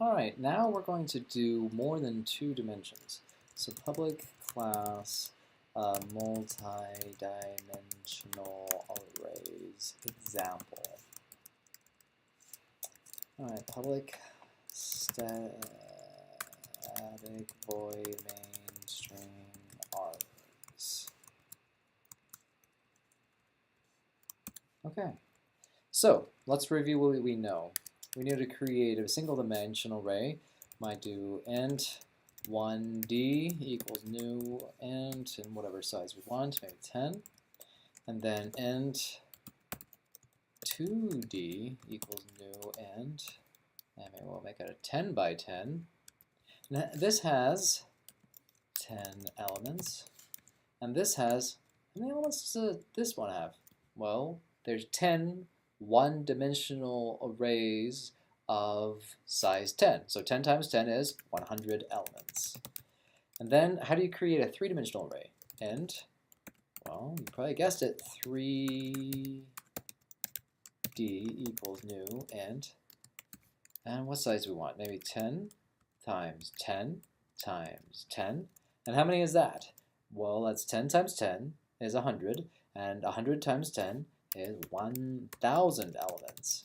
Alright, now we're going to do more than two dimensions. So public class multi-dimensional arrays example. Alright, public static void main string arrays. Okay, so let's review what we know. We need to create a single dimensional array. Might do int 1d equals new int in whatever size we want, maybe 10. And then int 2d equals new int, and maybe we'll make it a 10 by 10. And this has 10 elements. And this has, how many elements does this one have? Well, there's 10 one-dimensional arrays of size 10. So 10 times 10 is 100 elements. And then how do you create a three-dimensional array? Int, well, you probably guessed it, 3d equals new int. And what size do we want? Maybe 10 times 10 times 10. And how many is that? Well, that's 10 times 10 is 100, and 100 times 10 is 1,000 elements.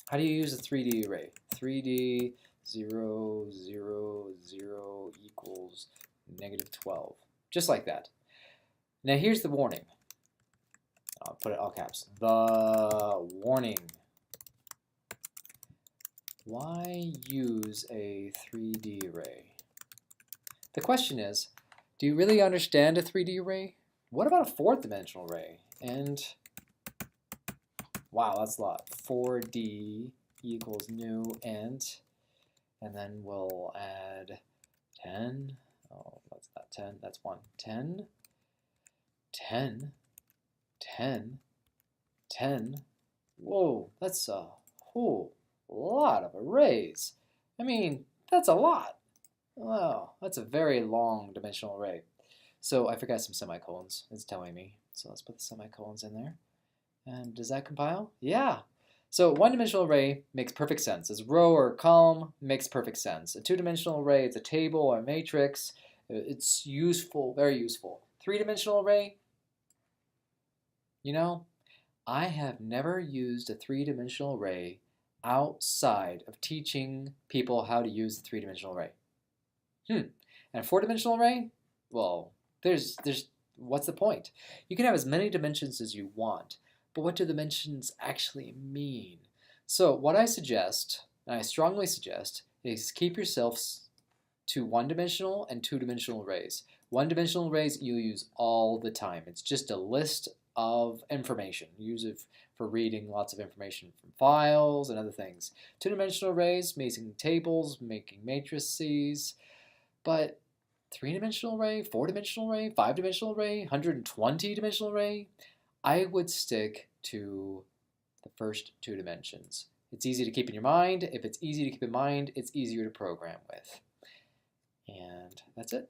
How do you use a 3D array? 3D 0, 0, 0 equals -12. Just like that. Now here's the warning. I'll put it all caps. The warning. Why use a 3D array? The question is, do you really understand a 3D array? What about a fourth dimensional array? And wow, that's a lot. 4d equals new int, and then we'll add 10. Oh, that's not 10, that's 1. 10, 10, 10, 10. Whoa, that's a whole lot of arrays. I mean, that's a lot. Wow, that's a very long dimensional array. So I forgot some semicolons, it's telling me. So let's put the semicolons in there. And does that compile? Yeah. So one-dimensional array makes perfect sense. As row or column makes perfect sense. A two-dimensional array, it's a table or a matrix. It's useful, very useful. Three-dimensional array, you know, I have never used a three-dimensional array outside of teaching people how to use the three-dimensional array. And a four-dimensional array? Well, there's what's the point? You can have as many dimensions as you want, but what do dimensions actually mean? So what I suggest, and I strongly suggest, is keep yourselves to one-dimensional and two-dimensional arrays. One-dimensional arrays you'll use all the time. It's just a list of information. Use it for reading lots of information from files and other things. Two-dimensional arrays, making tables, making matrices, but three-dimensional array, four-dimensional array, five-dimensional array, 120-dimensional array, I would stick to the first two dimensions. It's easy to keep in your mind. If it's easy to keep in mind, it's easier to program with. And that's it.